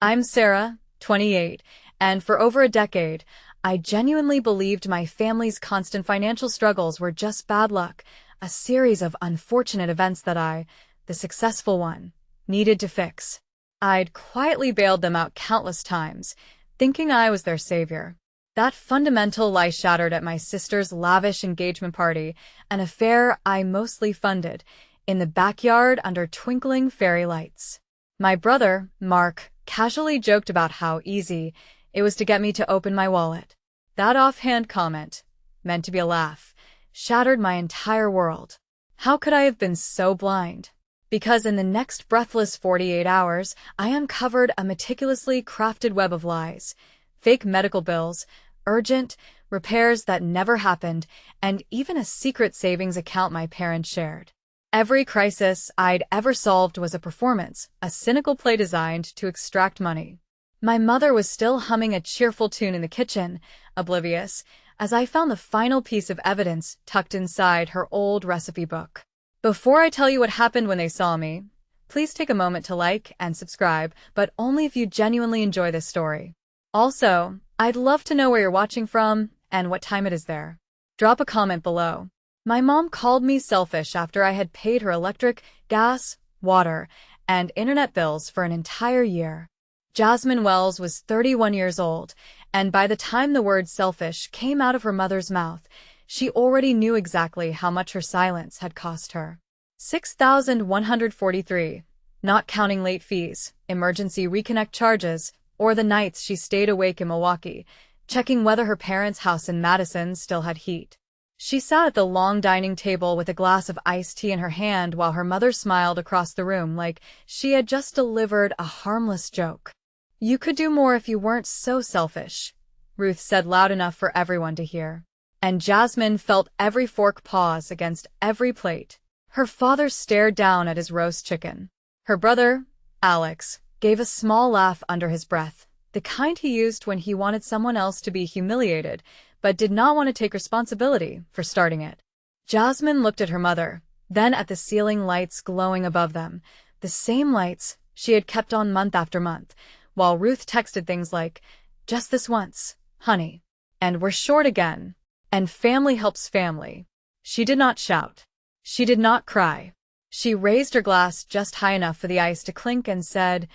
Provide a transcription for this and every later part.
I'm Sarah, 28, and for over a decade, I genuinely believed my family's constant financial struggles were just bad luck, a series of unfortunate events that I, the successful one, needed to fix. I'd quietly bailed them out countless times, thinking I was their savior. That fundamental lie shattered at my sister's lavish engagement party, an affair I mostly funded, in the backyard under twinkling fairy lights. My brother, Mark, casually joked about how easy it was to get me to open my wallet. That offhand comment, meant to be a laugh, shattered my entire world. How could I have been so blind? Because in the next breathless 48 hours, I uncovered a meticulously crafted web of lies, fake medical bills, urgent repairs that never happened, and even a secret savings account my parents shared. Every crisis I'd ever solved was a performance, a cynical play designed to extract money. My mother was still humming a cheerful tune in the kitchen, oblivious, as I found the final piece of evidence tucked inside her old recipe book. Before I tell you what happened when they saw me, please take a moment to like and subscribe, but only if you genuinely enjoy this story. Also, I'd love to know where you're watching from and what time it is there. Drop a comment below. My mom called me selfish after I had paid her electric, gas, water, and internet bills for an entire year. Jasmine Wells was 31 years old, and by the time the word selfish came out of her mother's mouth, she already knew exactly how much her silence had cost her. $6,143, not counting late fees, emergency reconnect charges, or the nights she stayed awake in Milwaukee, checking whether her parents' house in Madison still had heat. She sat at the long dining table with a glass of iced tea in her hand while her mother smiled across the room like she had just delivered a harmless joke. "You could do more if you weren't so selfish," Ruth said loud enough for everyone to hear. And Jasmine felt every fork pause against every plate. Her father stared down at his roast chicken. Her brother, Alex, gave a small laugh under his breath, the kind he used when he wanted someone else to be humiliated, but did not want to take responsibility for starting it. Jasmine looked at her mother, then at the ceiling lights glowing above them, the same lights she had kept on month after month, while Ruth texted things like, "Just this once, honey," and "We're short again," and "Family helps family." She did not shout. She did not cry. She raised her glass just high enough for the ice to clink and said,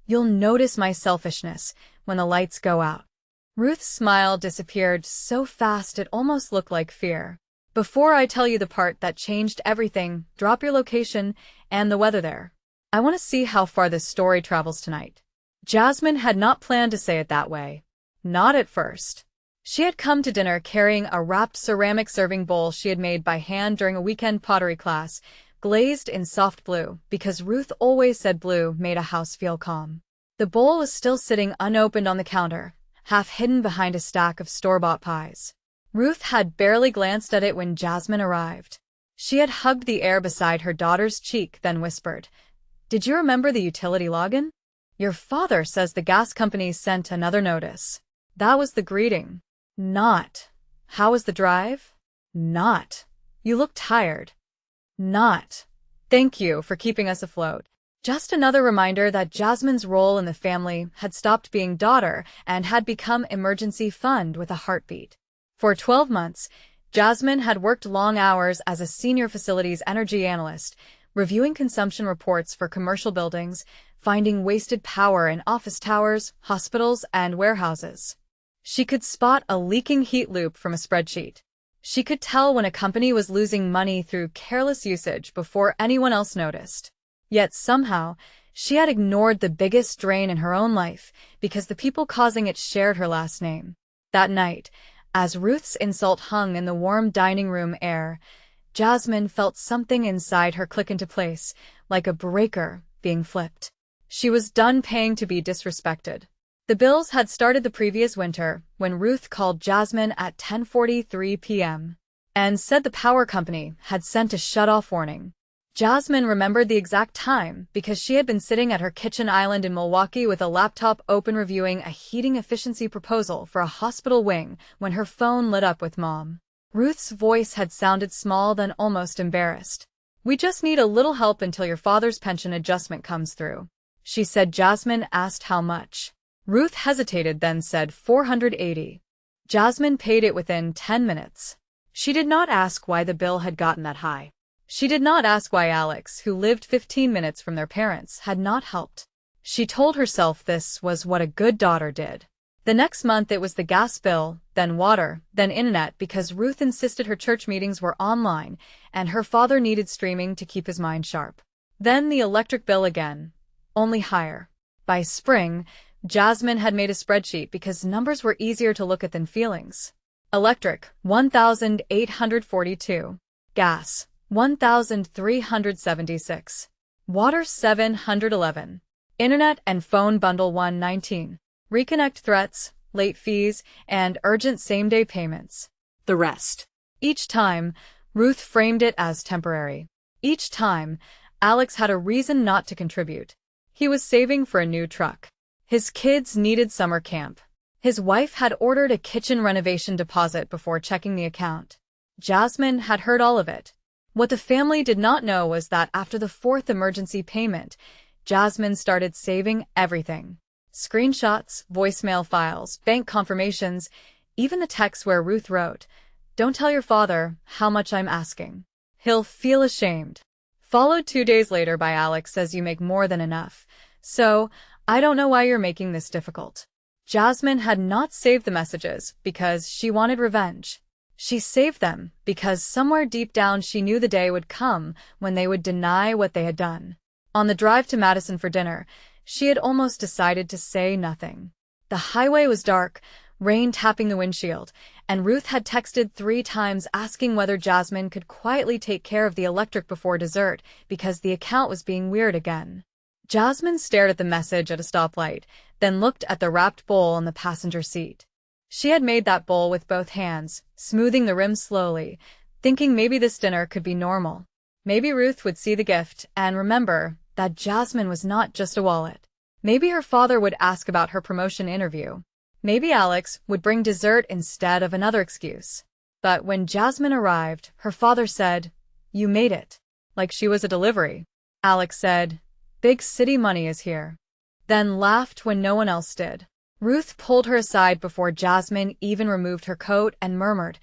"You'll notice my selfishness when the lights go out." Ruth's smile disappeared so fast it almost looked like fear. Before I tell you the part that changed everything, drop your location and the weather there. I want to see how far this story travels tonight. Jasmine had not planned to say it that way. Not at first. She had come to dinner carrying a wrapped ceramic serving bowl she had made by hand during a weekend pottery class, glazed in soft blue, because Ruth always said blue made a house feel calm. The bowl was still sitting unopened on the counter, half hidden behind a stack of store-bought pies. Ruth had barely glanced at it when Jasmine arrived. She had hugged the air beside her daughter's cheek, then whispered, "Did you remember the utility login? Your father says the gas company sent another notice." That was the greeting. Not, "How was the drive?" Not, "You look tired." Not, "Thank you for keeping us afloat." Just another reminder that Jasmine's role in the family had stopped being daughter and had become emergency fund with a heartbeat. For 12 months, Jasmine had worked long hours as a senior facilities energy analyst, reviewing consumption reports for commercial buildings, finding wasted power in office towers, hospitals, and warehouses. She could spot a leaking heat loop from a spreadsheet. She could tell when a company was losing money through careless usage before anyone else noticed. Yet somehow, she had ignored the biggest drain in her own life because the people causing it shared her last name. That night, as Ruth's insult hung in the warm dining room air, Jasmine felt something inside her click into place, like a breaker being flipped. She was done paying to be disrespected. The bills had started the previous winter when Ruth called Jasmine at 10:43 p.m. and said the power company had sent a shut-off warning. Jasmine remembered the exact time because she had been sitting at her kitchen island in Milwaukee with a laptop open reviewing a heating efficiency proposal for a hospital wing when her phone lit up with Mom. Ruth's voice had sounded small, then almost embarrassed. "We just need a little help until your father's pension adjustment comes through." She said Jasmine asked how much. Ruth hesitated, then said 480. Jasmine paid it within 10 minutes. She did not ask why the bill had gotten that high. She did not ask why Alex, who lived 15 minutes from their parents, had not helped. She told herself this was what a good daughter did. The next month it was the gas bill, then water, then internet, because Ruth insisted her church meetings were online and her father needed streaming to keep his mind sharp. Then the electric bill again, only higher. By spring, Jasmine had made a spreadsheet because numbers were easier to look at than feelings. Electric, 1,842. Gas, 1,376. Water, 711. Internet and phone bundle, 119. Reconnect threats, late fees, and urgent same-day payments. The rest. Each time, Ruth framed it as temporary. Each time, Alex had a reason not to contribute. He was saving for a new truck. His kids needed summer camp. His wife had ordered a kitchen renovation deposit before checking the account. Jasmine had heard all of it. What the family did not know was that after the fourth emergency payment, Jasmine started saving everything. Screenshots, voicemail files, bank confirmations, even the text where Ruth wrote, "Don't tell your father how much I'm asking. He'll feel ashamed." Followed 2 days later by Alex says you make more than enough. So, I don't know why you're making this difficult. Jasmine had not saved the messages because she wanted revenge. She saved them because somewhere deep down she knew the day would come when they would deny what they had done. On the drive to Madison for dinner, she had almost decided to say nothing. The highway was dark, rain tapping the windshield, and Ruth had texted 3 times asking whether Jasmine could quietly take care of the electric before dessert because the account was being weird again. Jasmine stared at the message at a stoplight, then looked at the wrapped bowl on the passenger seat. She had made that bowl with both hands, smoothing the rim slowly, thinking maybe this dinner could be normal. Maybe Ruth would see the gift and remember that Jasmine was not just a wallet. Maybe her father would ask about her promotion interview. Maybe Alex would bring dessert instead of another excuse. But when Jasmine arrived, her father said, "You made it," like she was a delivery. Alex said, "Big city money is here," then laughed when no one else did. Ruth pulled her aside before Jasmine even removed her coat and murmured,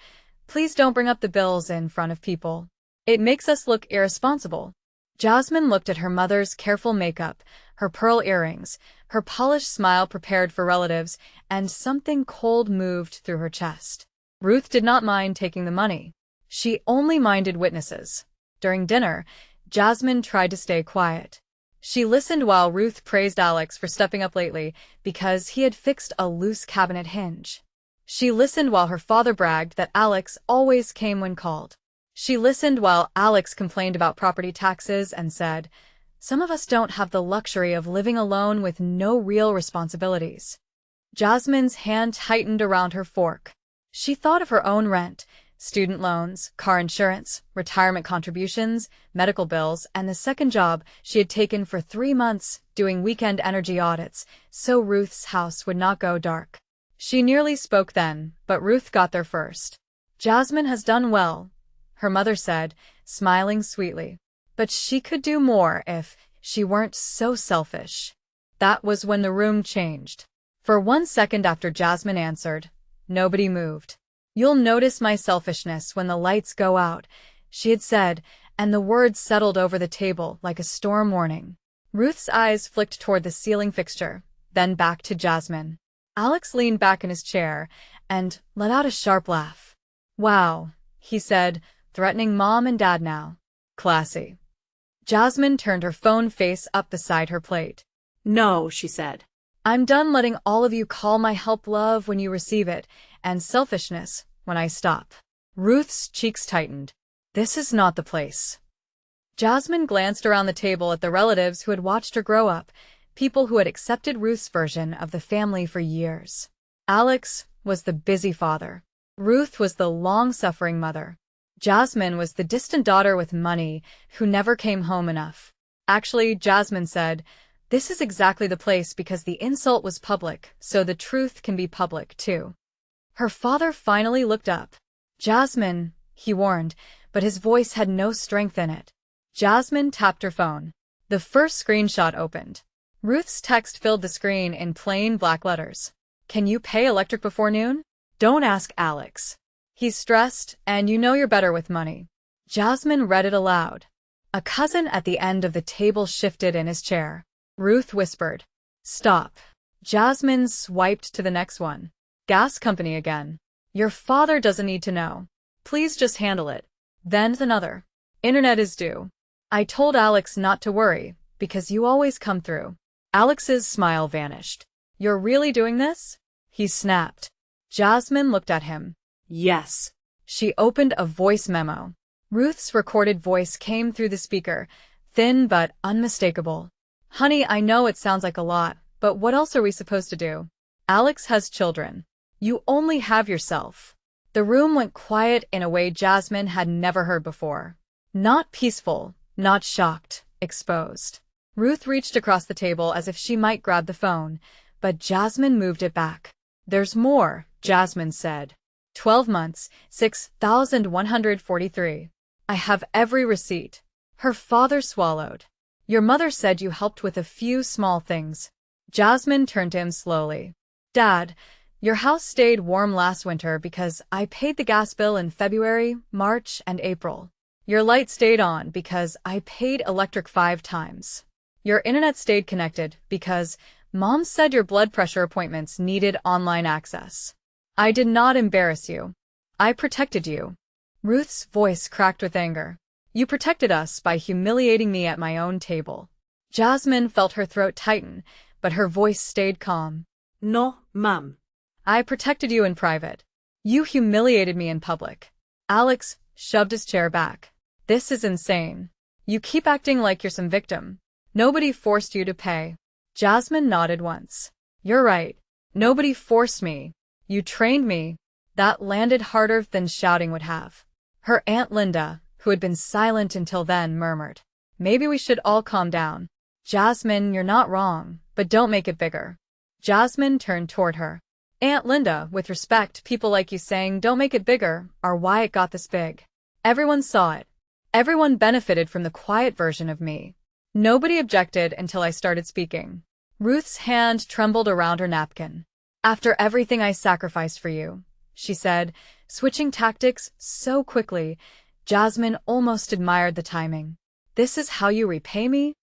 "Please don't bring up the bills in front of people. It makes us look irresponsible." Jasmine looked at her mother's careful makeup, her pearl earrings, her polished smile prepared for relatives, and something cold moved through her chest. Ruth did not mind taking the money. She only minded witnesses. During dinner, Jasmine tried to stay quiet. She listened while Ruth praised Alex for stepping up lately because he had fixed a loose cabinet hinge. She listened while her father bragged that Alex always came when called. She listened while Alex complained about property taxes and said, "Some of us don't have the luxury of living alone with no real responsibilities." Jasmine's hand tightened around her fork. She thought of her own rent, student loans, car insurance, retirement contributions, medical bills, and the second job she had taken for 3 months doing weekend energy audits, so Ruth's house would not go dark. She nearly spoke then, but Ruth got there first. "Jasmine has done well," her mother said, smiling sweetly. "But she could do more if she weren't so selfish." That was when the room changed. For 1 second after Jasmine answered, nobody moved. "You'll notice my selfishness when the lights go out," she had said, and the words settled over the table like a storm warning. Ruth's eyes flicked toward the ceiling fixture, then back to Jasmine. Alex leaned back in his chair and let out a sharp laugh. "Wow," he said, threatening Mom and Dad now. "Classy." Jasmine turned her phone face up beside her plate. "No," she said. "I'm done letting all of you call my help love when you receive it, and selfishness when I stop." Ruth's cheeks tightened. "This is not the place." Jasmine glanced around the table at the relatives who had watched her grow up, people who had accepted Ruth's version of the family for years. Alex was the busy father. Ruth was the long-suffering mother. Jasmine was the distant daughter with money who never came home enough. Actually, Jasmine said, "This is exactly the place because the insult was public, so the truth can be public, too." Her father finally looked up. "Jasmine," he warned, but his voice had no strength in it. Jasmine tapped her phone. The first screenshot opened. Ruth's text filled the screen in plain black letters. Can you pay electric before noon? Don't ask Alex. He's stressed, and you know you're better with money. Jasmine read it aloud. A cousin at the end of the table shifted in his chair. Ruth whispered, "Stop." Jasmine swiped to the next one. Gas company again. Your father doesn't need to know. Please just handle it. Then another. Internet is due. I told Alex not to worry, because you always come through. Alex's smile vanished. You're really doing this? He snapped. Jasmine looked at him. Yes. She opened a voice memo. Ruth's recorded voice came through the speaker, thin but unmistakable. Honey, I know it sounds like a lot, but what else are we supposed to do? Alex has children. You only have yourself. The room went quiet in a way Jasmine had never heard before. Not peaceful, not shocked, exposed. Ruth reached across the table as if she might grab the phone, but Jasmine moved it back. There's more, Jasmine said. 12 months, 6,143. I have every receipt. Her father swallowed. Your mother said you helped with a few small things. Jasmine turned to him slowly. Dad, your house stayed warm last winter because I paid the gas bill in February, March, and April. Your light stayed on because I paid electric 5 times. Your internet stayed connected because Mom said your blood pressure appointments needed online access. I did not embarrass you. I protected you. Ruth's voice cracked with anger. You protected us by humiliating me at my own table. Jasmine felt her throat tighten, but her voice stayed calm. No, Mom. I protected you in private. You humiliated me in public. Alex shoved his chair back. This is insane. You keep acting like you're some victim. Nobody forced you to pay. Jasmine nodded once. You're right. Nobody forced me. You trained me. That landed harder than shouting would have. Her Aunt Linda, who had been silent until then, murmured. Maybe we should all calm down. Jasmine, you're not wrong, but don't make it bigger. Jasmine turned toward her. Aunt Linda, with respect, people like you saying don't make it bigger are why it got this big. Everyone saw it. Everyone benefited from the quiet version of me. Nobody objected until I started speaking. Ruth's hand trembled around her napkin. After everything I sacrificed for you, she said, switching tactics so quickly, Jasmine almost admired the timing. This is how you repay me?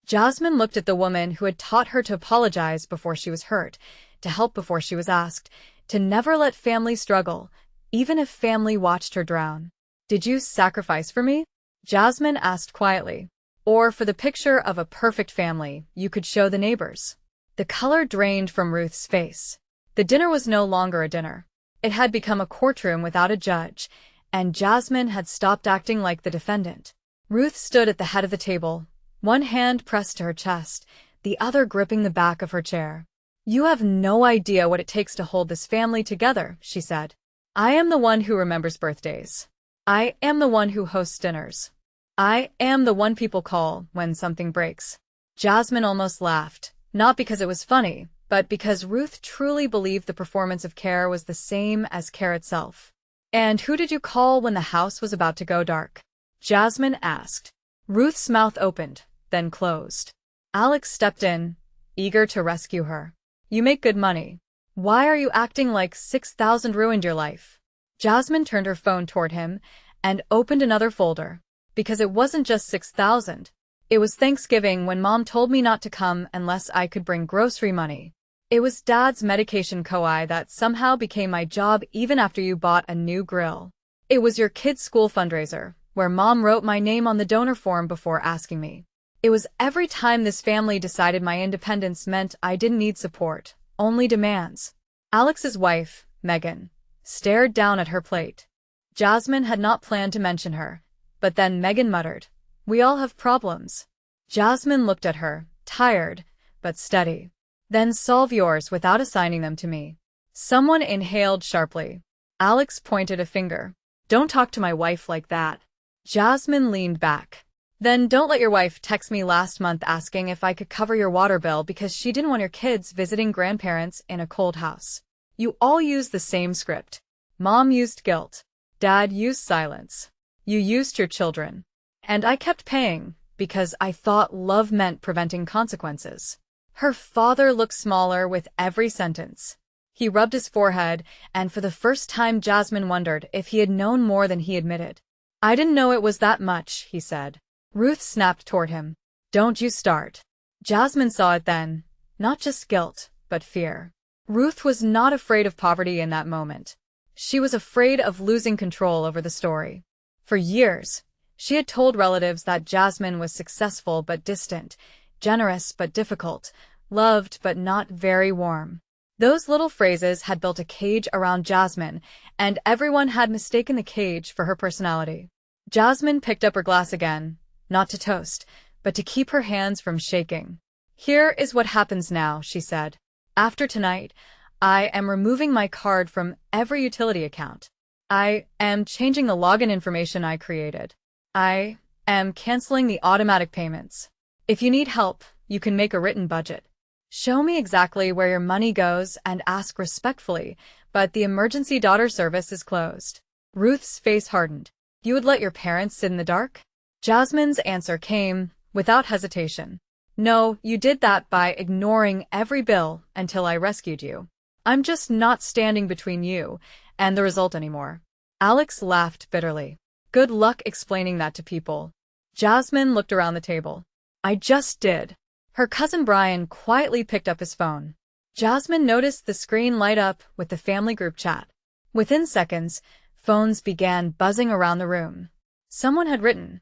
Jasmine looked at the woman who had taught her to apologize before she was hurt, to help before she was asked, to never let family struggle, even if family watched her drown. Did you sacrifice for me? Jasmine asked quietly. Or for the picture of a perfect family you could show the neighbors? The color drained from Ruth's face. The dinner was no longer a dinner. It had become a courtroom without a judge, and Jasmine had stopped acting like the defendant. Ruth stood at the head of the table, one hand pressed to her chest, the other gripping the back of her chair. You have no idea what it takes to hold this family together, she said. I am the one who remembers birthdays. I am the one who hosts dinners. I am the one people call when something breaks. Jasmine almost laughed, not because it was funny, but because Ruth truly believed the performance of care was the same as care itself. And who did you call when the house was about to go dark? Jasmine asked. Ruth's mouth opened, then closed. Alex stepped in, eager to rescue her. You make good money. Why are you acting like 6,000 ruined your life? Jasmine turned her phone toward him and opened another folder. Because it wasn't just 6,000. It was Thanksgiving when Mom told me not to come unless I could bring grocery money. It was Dad's medication co-I that somehow became my job even after you bought a new grill. It was your kids' school fundraiser, where Mom wrote my name on the donor form before asking me. It was every time this family decided my independence meant I didn't need support, only demands. Alex's wife, Megan, stared down at her plate. Jasmine had not planned to mention her, but then Megan muttered, We all have problems. Jasmine looked at her, tired, but steady. Then solve yours without assigning them to me. Someone inhaled sharply. Alex pointed a finger. Don't talk to my wife like that. Jasmine leaned back. Then don't let your wife text me last month asking if I could cover your water bill because she didn't want your kids visiting grandparents in a cold house. You all use the same script. Mom used guilt. Dad used silence. You used your children. And I kept paying, because I thought love meant preventing consequences. Her father looked smaller with every sentence. He rubbed his forehead, and for the first time Jasmine wondered if he had known more than he admitted. "I didn't know it was that much," he said. Ruth snapped toward him. "Don't you start." Jasmine saw it then. Not just guilt, but fear. Ruth was not afraid of poverty in that moment. She was afraid of losing control over the story. For years, she had told relatives that Jasmine was successful but distant, generous but difficult, loved but not very warm. Those little phrases had built a cage around Jasmine, and everyone had mistaken the cage for her personality. Jasmine picked up her glass again, not to toast, but to keep her hands from shaking. "Here is what happens now," she said. "After tonight, I am removing my card from every utility account. I am changing the login information I created. I am canceling the automatic payments. If you need help, you can make a written budget. Show me exactly where your money goes and ask respectfully, but the emergency daughter service is closed." Ruth's face hardened. "You would let your parents sit in the dark?" Jasmine's answer came, without hesitation. "No, you did that by ignoring every bill until I rescued you. I'm just not standing between you and the result anymore." Alex laughed bitterly. "Good luck explaining that to people." Jasmine looked around the table. "I just did." Her cousin Brian quietly picked up his phone. Jasmine noticed the screen light up with the family group chat. Within seconds, phones began buzzing around the room. Someone had written,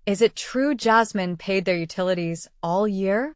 "Is it true Jasmine paid their utilities all year?"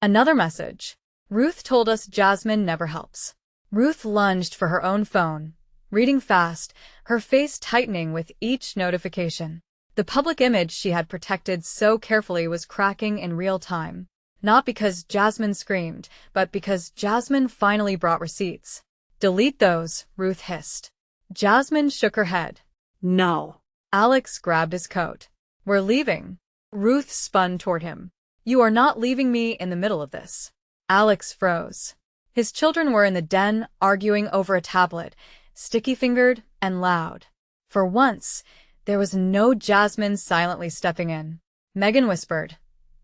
Another message. "Ruth told us Jasmine never helps." Ruth lunged for her own phone, reading fast, her face tightening with each notification. The public image she had protected so carefully was cracking in real time. Not because Jasmine screamed, but because Jasmine finally brought receipts. "Delete those," Ruth hissed. Jasmine shook her head. No. Alex grabbed his coat. "We're leaving." Ruth spun toward him. "You are not leaving me in the middle of this." Alex froze. His children were in the den, arguing over a tablet, sticky-fingered and loud. For once, there was no Jasmine silently stepping in. Megan whispered,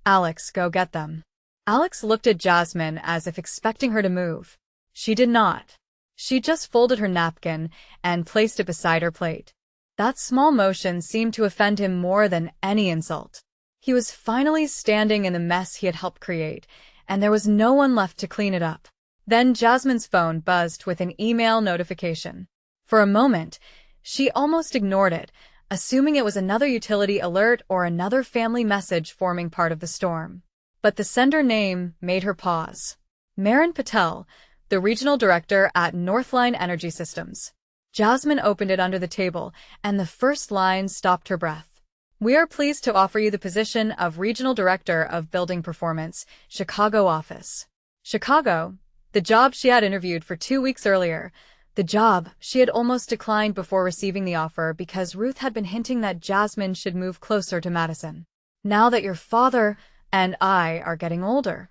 "Alex, go get them." Alex looked at Jasmine as if expecting her to move. She did not. She just folded her napkin and placed it beside her plate. That small motion seemed to offend him more than any insult. He was finally standing in the mess he had helped create, and there was no one left to clean it up. Then Jasmine's phone buzzed with an email notification. For a moment, she almost ignored it, assuming it was another utility alert or another family message forming part of the storm. But the sender name made her pause. Marin Patel, the regional director at Northline Energy Systems. Jasmine opened it under the table, and the first line stopped her breath. "We are pleased to offer you the position of Regional Director of Building Performance, Chicago office." Chicago, the job she had interviewed for 2 weeks earlier, the job she had almost declined before receiving the offer because Ruth had been hinting that Jasmine should move closer to Madison. "Now that your father and I are getting older."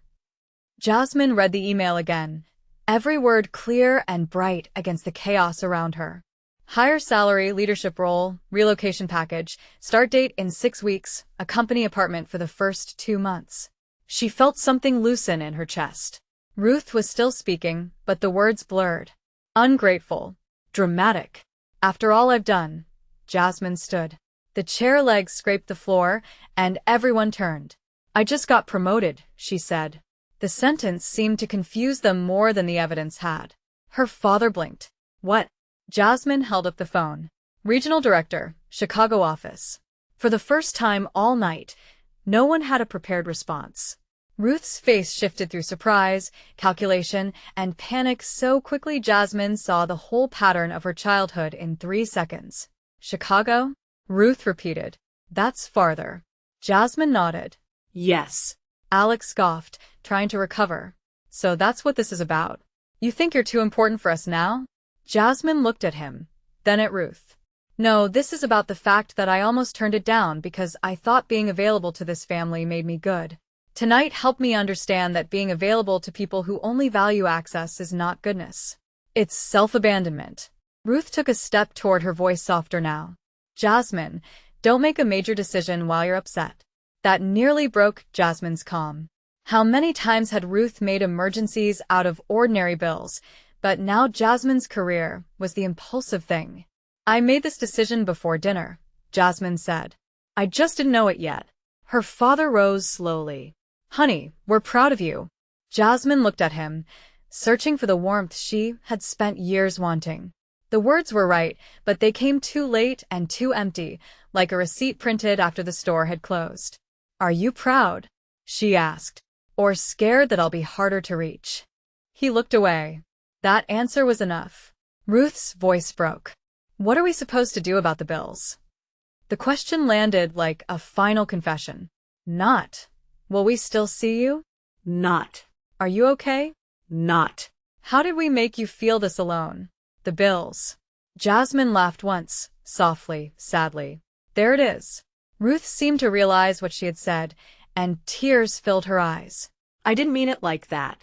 Jasmine read the email again, every word clear and bright against the chaos around her. "Higher salary, leadership role, relocation package, start date in 6 weeks, a company apartment for the first 2 months. She felt something loosen in her chest. Ruth was still speaking, but the words blurred. "Ungrateful. Dramatic. After all I've done." Jasmine stood. The chair legs scraped the floor, and everyone turned. "I just got promoted," she said. The sentence seemed to confuse them more than the evidence had. Her father blinked. "What?" Jasmine held up the phone. "Regional Director, Chicago office." For the first time all night, no one had a prepared response. Ruth's face shifted through surprise, calculation, and panic so quickly Jasmine saw the whole pattern of her childhood in 3 seconds. "Chicago?" Ruth repeated. "That's farther." Jasmine nodded. Yes. Alex scoffed, trying to recover. "So that's what this is about. You think you're too important for us now?" Jasmine looked at him, then at Ruth. "No, this is about the fact that I almost turned it down because I thought being available to this family made me good. Tonight helped me understand that being available to people who only value access is not goodness. It's self-abandonment." Ruth took a step toward, her voice softer now. "Jasmine, don't make a major decision while you're upset." That nearly broke Jasmine's calm. How many times had Ruth made emergencies out of ordinary bills, but now Jasmine's career was the impulsive thing. I made this decision before dinner, Jasmine said. I just didn't know it yet. Her father rose slowly. Honey, we're proud of you. Jasmine looked at him, searching for the warmth she had spent years wanting. The words were right, but they came too late and too empty, like a receipt printed after the store had closed. Are you proud? She asked. Or scared that I'll be harder to reach? He looked away. That answer was enough. Ruth's voice broke. What are we supposed to do about the bills? The question landed like a final confession. Not. Will we still see you? Not. Are you okay? Not. How did we make you feel this alone? The bills. Jasmine laughed once, softly, sadly. There it is. Ruth seemed to realize what she had said, and tears filled her eyes. I didn't mean it like that.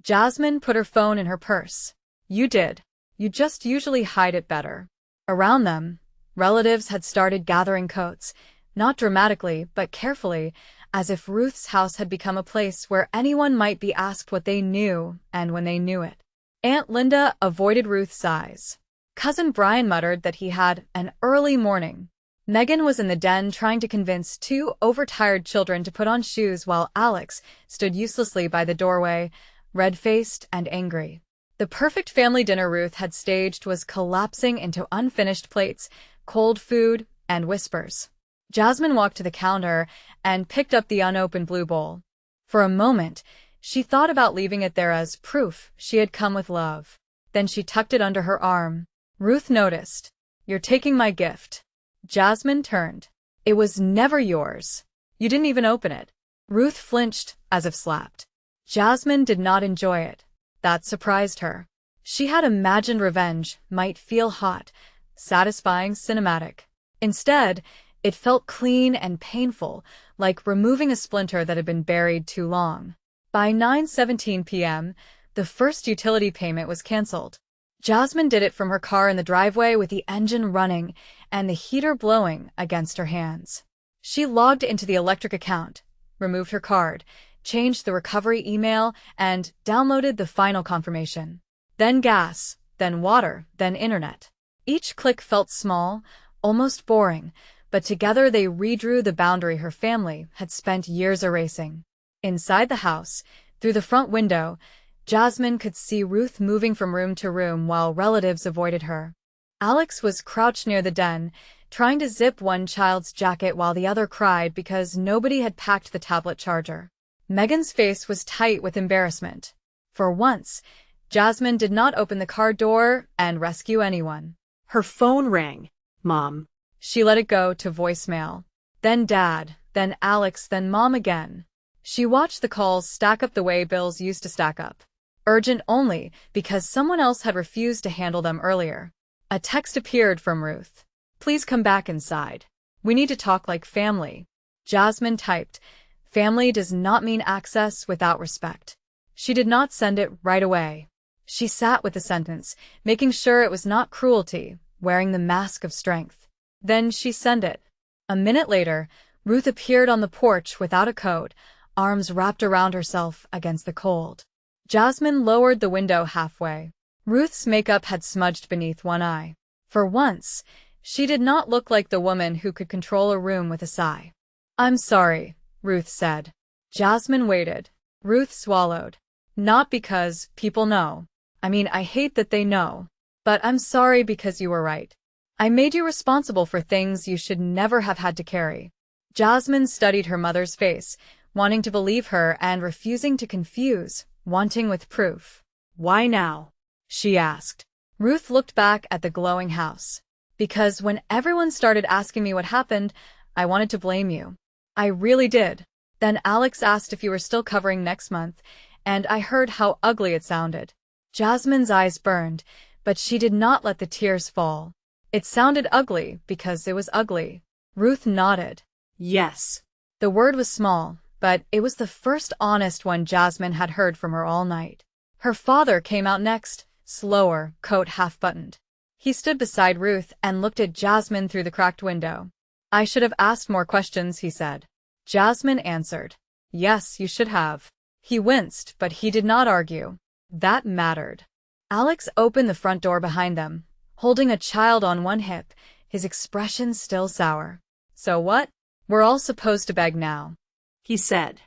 Jasmine put her phone in her purse. You did. You just usually hide it better. Around them, relatives had started gathering coats, not dramatically, but carefully, as if Ruth's house had become a place where anyone might be asked what they knew and when they knew it. Aunt Linda avoided Ruth's eyes. Cousin Brian muttered that he had an early morning. Megan was in the den trying to convince two overtired children to put on shoes while Alex stood uselessly by the doorway, red-faced and angry. The perfect family dinner Ruth had staged was collapsing into unfinished plates, cold food, and whispers. Jasmine walked to the counter and picked up the unopened blue bowl. For a moment, she thought about leaving it there as proof she had come with love. Then she tucked it under her arm. Ruth noticed. You're taking my gift. Jasmine turned. It was never yours. You didn't even open it. Ruth flinched, as if slapped. Jasmine did not enjoy it. That surprised her. She had imagined revenge might feel hot, satisfying, cinematic. Instead, it felt clean and painful, like removing a splinter that had been buried too long. By 9:17 p.m., the first utility payment was canceled. Jasmine did it from her car in the driveway with the engine running and the heater blowing against her hands. She logged into the electric account, removed her card, changed the recovery email, and downloaded the final confirmation. Then gas, then water, then internet. Each click felt small, almost boring, but together they redrew the boundary her family had spent years erasing. Inside the house, through the front window, Jasmine could see Ruth moving from room to room while relatives avoided her. Alex was crouched near the den, trying to zip one child's jacket while the other cried because nobody had packed the tablet charger. Megan's face was tight with embarrassment. For once, Jasmine did not open the car door and rescue anyone. Her phone rang. Mom. She let it go to voicemail. Then Dad, then Alex, then Mom again. She watched the calls stack up the way bills used to stack up. Urgent only because someone else had refused to handle them earlier. A text appeared from Ruth. Please come back inside. We need to talk like family. Jasmine typed, family does not mean access without respect. She did not send it right away. She sat with the sentence, making sure it was not cruelty, wearing the mask of strength. Then she sent it. A minute later, Ruth appeared on the porch without a coat, arms wrapped around herself against the cold. Jasmine lowered the window halfway. Ruth's makeup had smudged beneath one eye. For once, she did not look like the woman who could control a room with a sigh. I'm sorry, Ruth said. Jasmine waited. Ruth swallowed. Not because people know. I hate that they know. But I'm sorry because you were right. I made you responsible for things you should never have had to carry. Jasmine studied her mother's face, wanting to believe her and refusing to confuse, wanting with proof. Why now? She asked. Ruth looked back at the glowing house. Because when everyone started asking me what happened, I wanted to blame you. I really did. Then Alex asked if you were still covering next month, and I heard how ugly it sounded. Jasmine's eyes burned, but she did not let the tears fall. It sounded ugly because it was ugly. Ruth nodded. Yes. The word was small, but it was the first honest one Jasmine had heard from her all night. Her father came out next, slower, coat half-buttoned. He stood beside Ruth and looked at Jasmine through the cracked window. I should have asked more questions, he said. Jasmine answered. Yes, you should have. He winced, but he did not argue. That mattered. Alex opened the front door behind them, holding a child on one hip, his expression still sour. So what? We're all supposed to beg now, he said.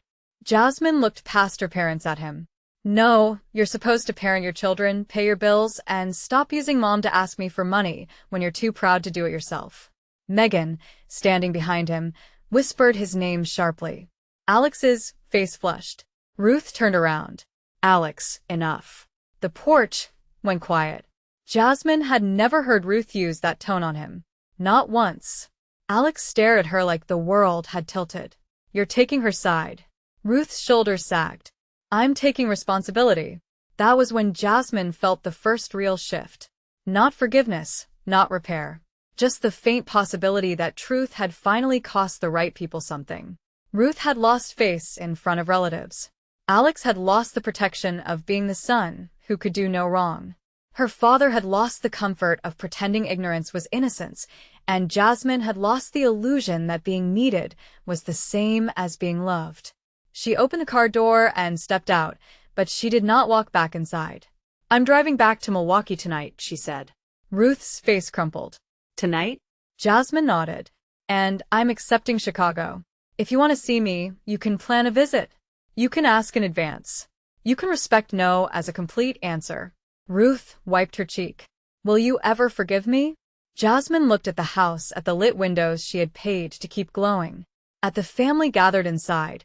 Jasmine looked past her parents at him. No, you're supposed to parent your children, pay your bills, and stop using mom to ask me for money when you're too proud to do it yourself. Megan, standing behind him, whispered his name sharply. Alex's face flushed. Ruth turned around. Alex, enough. The porch went quiet. Jasmine had never heard Ruth use that tone on him. Not once. Alex stared at her like the world had tilted. You're taking her side. Ruth's shoulders sagged. I'm taking responsibility. That was when Jasmine felt the first real shift. Not forgiveness, not repair. Just the faint possibility that truth had finally cost the right people something. Ruth had lost face in front of relatives. Alex had lost the protection of being the son who could do no wrong. Her father had lost the comfort of pretending ignorance was innocence, and Jasmine had lost the illusion that being needed was the same as being loved. She opened the car door and stepped out, but she did not walk back inside. I'm driving back to Milwaukee tonight, she said. Ruth's face crumpled. Tonight? Jasmine nodded. And I'm accepting Chicago. If you want to see me, you can plan a visit. You can ask in advance. You can respect no as a complete answer. Ruth wiped her cheek. Will you ever forgive me? Jasmine looked at the house, at the lit windows she had paid to keep glowing, at the family gathered inside,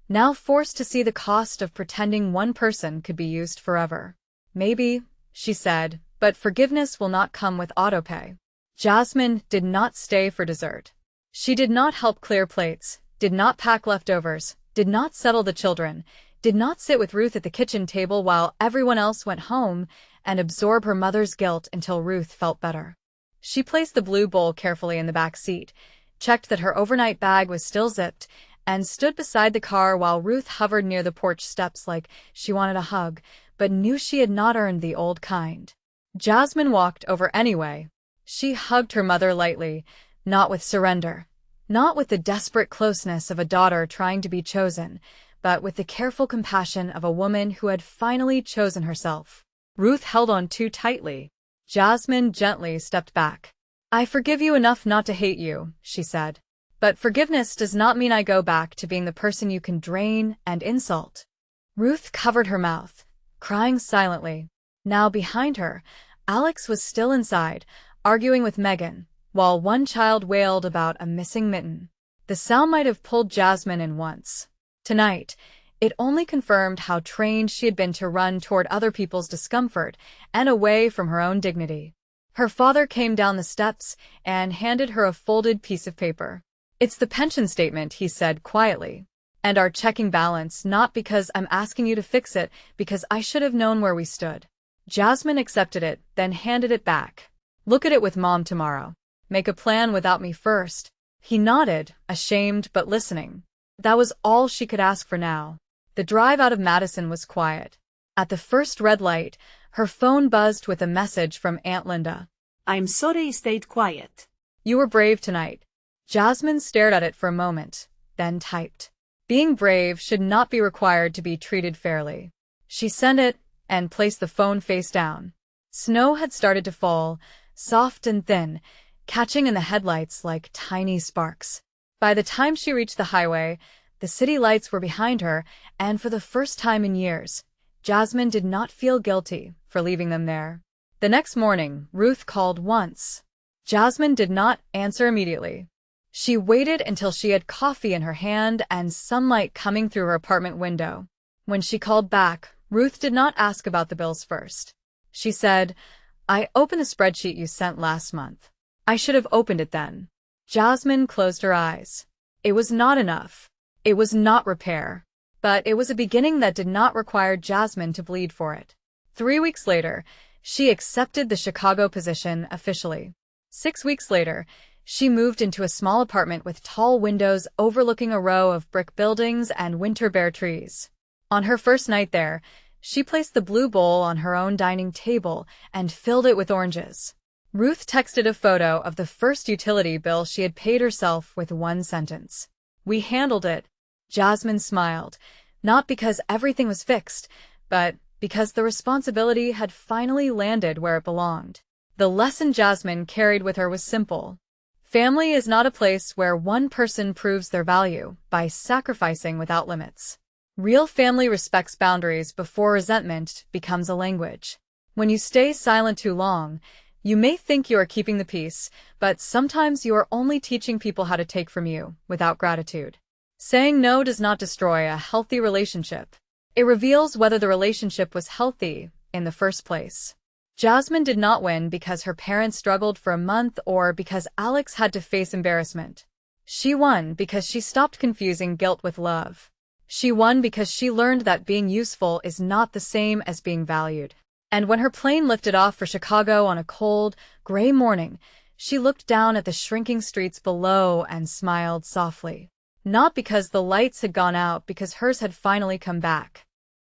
now forced to see the cost of pretending one person could be used forever. Maybe, she said, but forgiveness will not come with autopay. Jasmine did not stay for dessert. She did not help clear plates, did not pack leftovers, did not settle the children, did not sit with Ruth at the kitchen table while everyone else went home and absorb her mother's guilt until Ruth felt better. She placed the blue bowl carefully in the back seat, checked that her overnight bag was still zipped, and stood beside the car while Ruth hovered near the porch steps like she wanted a hug, but knew she had not earned the old kind. Jasmine walked over anyway. She hugged her mother lightly, not with surrender, not with the desperate closeness of a daughter trying to be chosen, but with the careful compassion of a woman who had finally chosen herself. Ruth held on too tightly. Jasmine gently stepped back. I forgive you enough not to hate you, she said. But forgiveness does not mean I go back to being the person you can drain and insult. Ruth covered her mouth, crying silently. Now behind her, Alex was still inside, arguing with Megan, while one child wailed about a missing mitten. The sound might have pulled Jasmine in once. Tonight, it only confirmed how trained she had been to run toward other people's discomfort and away from her own dignity. Her father came down the steps and handed her a folded piece of paper. It's the pension statement, he said quietly. And our checking balance, not because I'm asking you to fix it, because I should have known where we stood. Jasmine accepted it, then handed it back. Look at it with Mom tomorrow. Make a plan without me first. He nodded, ashamed but listening. That was all she could ask for now. The drive out of Madison was quiet. At the first red light, her phone buzzed with a message from Aunt Linda. I'm sorry you stayed quiet. You were brave tonight. Jasmine stared at it for a moment, then typed. Being brave should not be required to be treated fairly. She sent it and placed the phone face down. Snow had started to fall, soft and thin, catching in the headlights like tiny sparks. By the time she reached the highway, the city lights were behind her, and for the first time in years, Jasmine did not feel guilty for leaving them there. The next morning, Ruth called once. Jasmine did not answer immediately. She waited until she had coffee in her hand and sunlight coming through her apartment window. When she called back, Ruth did not ask about the bills first. She said, I opened the spreadsheet you sent last month. I should have opened it then. Jasmine closed her eyes. It was not enough. It was not repair. But it was a beginning that did not require Jasmine to bleed for it. 3 weeks later, she accepted the Chicago position officially. 6 weeks later, she moved into a small apartment with tall windows overlooking a row of brick buildings and winter bare trees. On her first night there, she placed the blue bowl on her own dining table and filled it with oranges. Ruth texted a photo of the first utility bill she had paid herself with one sentence. We handled it. Jasmine smiled, Not because everything was fixed, but because the responsibility had finally landed where it belonged. The lesson Jasmine carried with her was simple. Family is not a place where one person proves their value by sacrificing without limits. Real family respects boundaries before resentment becomes a language. When you stay silent too long, you may think you are keeping the peace, but sometimes you are only teaching people how to take from you without gratitude. Saying no does not destroy a healthy relationship. It reveals whether the relationship was healthy in the first place. Jasmine did not win because her parents struggled for a month or because Alex had to face embarrassment. She won because she stopped confusing guilt with love. She won because she learned that being useful is not the same as being valued. And when her plane lifted off for Chicago on a cold, gray morning, she looked down at the shrinking streets below and smiled softly. Not because the lights had gone out, because hers had finally come back.